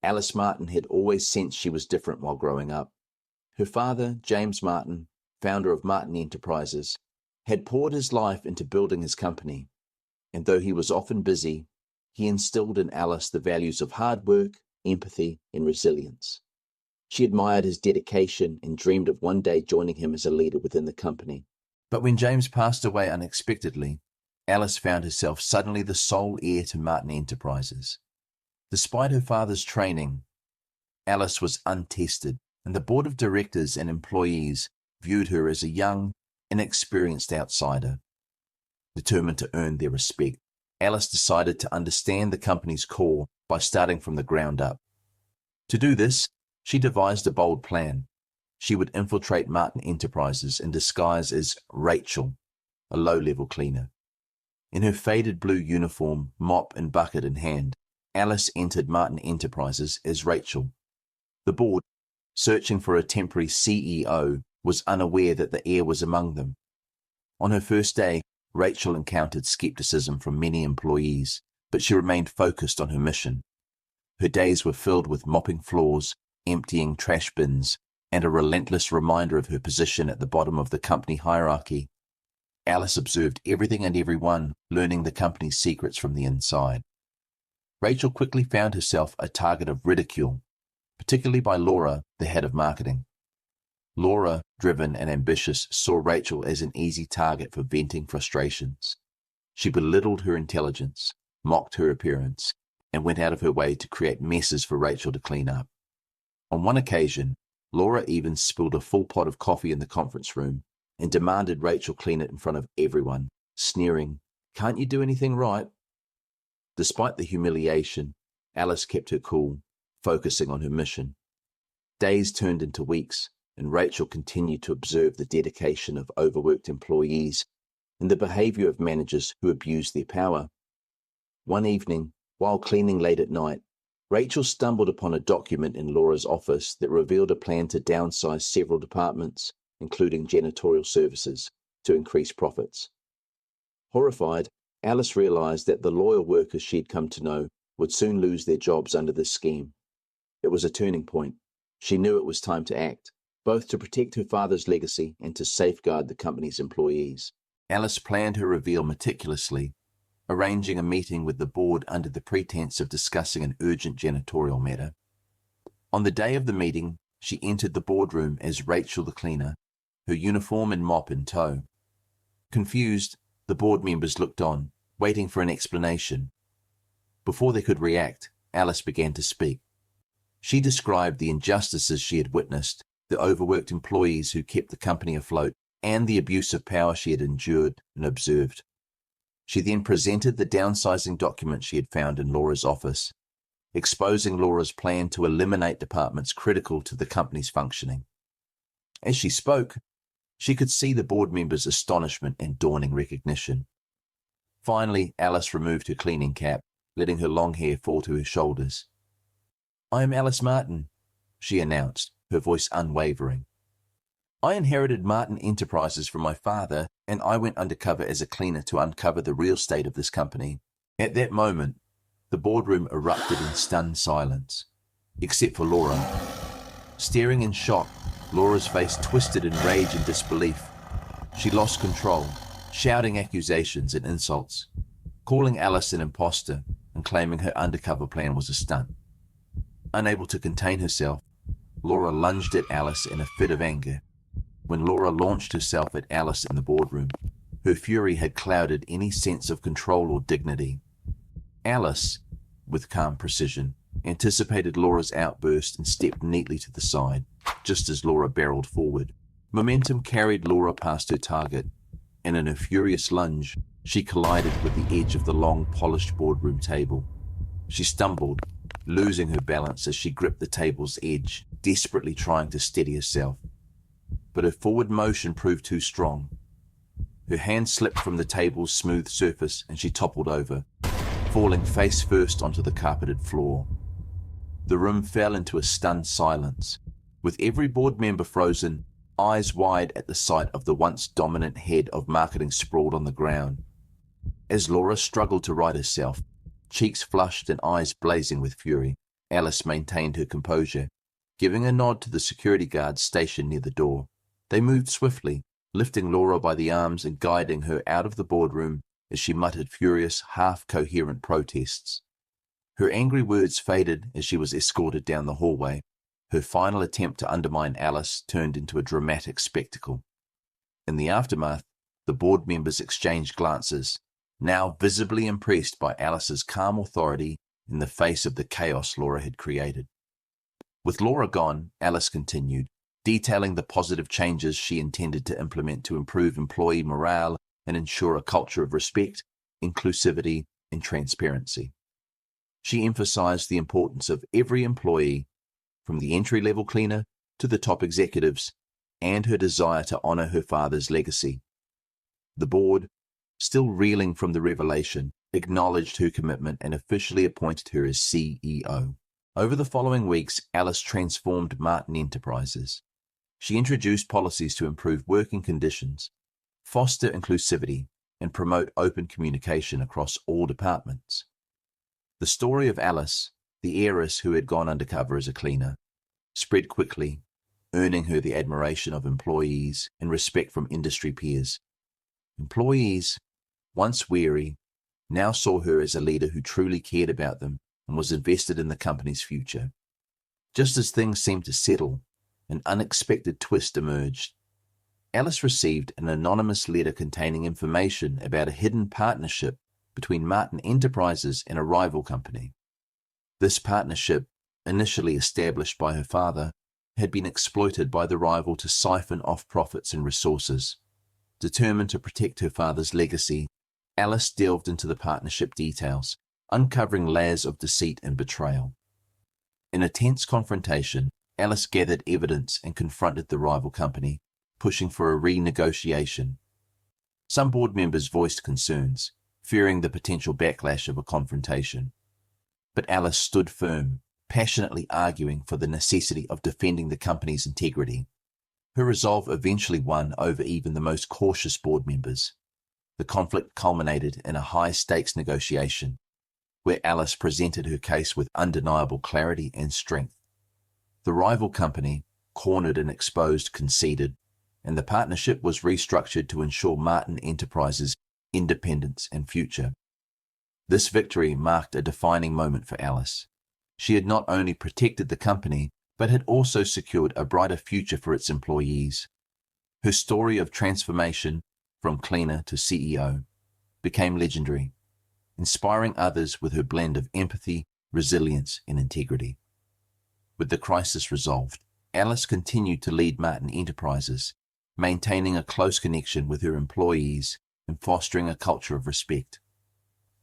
Alice Martin had always sensed she was different while growing up. Her father, James Martin, founder of Martin Enterprises, had poured his life into building his company, and though he was often busy, he instilled in Alice the values of hard work, empathy, and resilience. She admired his dedication and dreamed of one day joining him as a leader within the company. But when James passed away unexpectedly, Alice found herself suddenly the sole heir to Martin Enterprises. Despite her father's training, Alice was untested, and the board of directors and employees viewed her as a young, inexperienced outsider. Determined to earn their respect, Alice decided to understand the company's core by starting from the ground up. To do this, she devised a bold plan. She would infiltrate Martin Enterprises in disguise as Rachel, a low-level cleaner. In her faded blue uniform, mop and bucket in hand, Alice entered Martin Enterprises as Rachel. The board, searching for a temporary CEO, was unaware that the heir was among them. On her first day, Rachel encountered skepticism from many employees, but she remained focused on her mission. Her days were filled with mopping floors, emptying trash bins, and a relentless reminder of her position at the bottom of the company hierarchy. Alice observed everything and everyone, learning the company's secrets from the inside. Rachel quickly found herself a target of ridicule, particularly by Laura, the head of marketing. Laura, driven and ambitious, saw Rachel as an easy target for venting frustrations. She belittled her intelligence, mocked her appearance, and went out of her way to create messes for Rachel to clean up. On one occasion, Laura even spilled a full pot of coffee in the conference room and demanded Rachel clean it in front of everyone, sneering, "Can't you do anything right?" Despite the humiliation, Alice kept her cool, focusing on her mission. Days turned into weeks, and Rachel continued to observe the dedication of overworked employees and the behavior of managers who abused their power. One evening, while cleaning late at night, Rachel stumbled upon a document in Laura's office that revealed a plan to downsize several departments, including janitorial services, to increase profits. Horrified, Alice realized that the loyal workers she'd come to know would soon lose their jobs under this scheme. It was a turning point. She knew it was time to act, both to protect her father's legacy and to safeguard the company's employees. Alice planned her reveal meticulously, arranging a meeting with the board under the pretense of discussing an urgent janitorial matter. On the day of the meeting, she entered the boardroom as Rachel the cleaner, her uniform and mop in tow. Confused, the board members looked on, waiting for an explanation. Before they could react, Alice began to speak. She described the injustices she had witnessed, the overworked employees who kept the company afloat, and the abuse of power she had endured and observed. She then presented the downsizing document she had found in Laura's office, exposing Laura's plan to eliminate departments critical to the company's functioning. As she spoke, she could see the board members' astonishment and dawning recognition. Finally, Alice removed her cleaning cap, letting her long hair fall to her shoulders. "I am Alice Martin," she announced, her voice unwavering. "I inherited Martin Enterprises from my father, and I went undercover as a cleaner to uncover the real state of this company." At that moment, the boardroom erupted in stunned silence, except for Laura. Staring in shock, Laura's face twisted in rage and disbelief. She lost control, shouting accusations and insults, calling Alice an imposter and claiming her undercover plan was a stunt. Unable to contain herself, Laura lunged at Alice in a fit of anger. When Laura launched herself at Alice in the boardroom, her fury had clouded any sense of control or dignity. Alice, with calm precision, anticipated Laura's outburst and stepped neatly to the side, just as Laura barreled forward. Momentum carried Laura past her target, and in a furious lunge, she collided with the edge of the long, polished boardroom table. She stumbled, losing her balance as she gripped the table's edge, desperately trying to steady herself. But her forward motion proved too strong. Her hand slipped from the table's smooth surface and she toppled over, falling face first onto the carpeted floor. The room fell into a stunned silence, with every board member frozen, eyes wide at the sight of the once dominant head of marketing sprawled on the ground. As Laura struggled to right herself, cheeks flushed and eyes blazing with fury, Alice maintained her composure, giving a nod to the security guards stationed near the door. They moved swiftly, lifting Laura by the arms and guiding her out of the boardroom as she muttered furious, half-coherent protests. Her angry words faded as she was escorted down the hallway. Her final attempt to undermine Alice turned into a dramatic spectacle. In the aftermath, the board members exchanged glances, now visibly impressed by Alice's calm authority in the face of the chaos Laura had created. With Laura gone, Alice continued, detailing the positive changes she intended to implement to improve employee morale and ensure a culture of respect, inclusivity, and transparency. She emphasized the importance of every employee, from the entry-level cleaner to the top executives, and her desire to honor her father's legacy. The board, still reeling from the revelation, acknowledged her commitment and officially appointed her as CEO. Over the following weeks, Alice transformed Martin Enterprises. She introduced policies to improve working conditions, foster inclusivity, and promote open communication across all departments. The story of Alice, the heiress who had gone undercover as a cleaner, spread quickly, earning her the admiration of employees and respect from industry peers. Employees, once wary, now saw her as a leader who truly cared about them and was invested in the company's future. Just as things seemed to settle, an unexpected twist emerged. Alice received an anonymous letter containing information about a hidden partnership between Martin Enterprises and a rival company. This partnership, initially established by her father, had been exploited by the rival to siphon off profits and resources. Determined to protect her father's legacy, Alice delved into the partnership details, uncovering layers of deceit and betrayal. In a tense confrontation, Alice gathered evidence and confronted the rival company, pushing for a renegotiation. Some board members voiced concerns, fearing the potential backlash of a confrontation. But Alice stood firm, passionately arguing for the necessity of defending the company's integrity. Her resolve eventually won over even the most cautious board members. The conflict culminated in a high-stakes negotiation, where Alice presented her case with undeniable clarity and strength. The rival company, cornered and exposed, conceded, and the partnership was restructured to ensure Martin Enterprises' independence and future. This victory marked a defining moment for Alice. She had not only protected the company, but had also secured a brighter future for its employees. Her story of transformation, from cleaner to CEO, became legendary, inspiring others with her blend of empathy, resilience, and integrity. With the crisis resolved, Alice continued to lead Martin Enterprises, maintaining a close connection with her employees and fostering a culture of respect.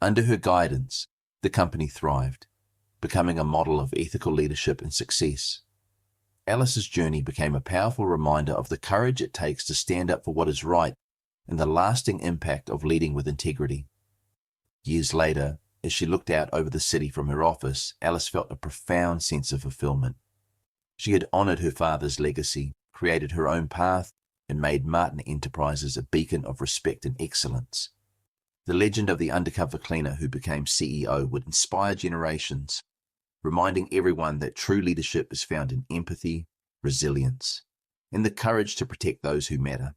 Under her guidance, the company thrived, becoming a model of ethical leadership and success. Alice's journey became a powerful reminder of the courage it takes to stand up for what is right and the lasting impact of leading with integrity. Years later, as she looked out over the city from her office, Alice felt a profound sense of fulfillment. She had honored her father's legacy, created her own path, and made Martin Enterprises a beacon of respect and excellence. The legend of the undercover cleaner who became CEO would inspire generations, reminding everyone that true leadership is found in empathy, resilience, and the courage to protect those who matter.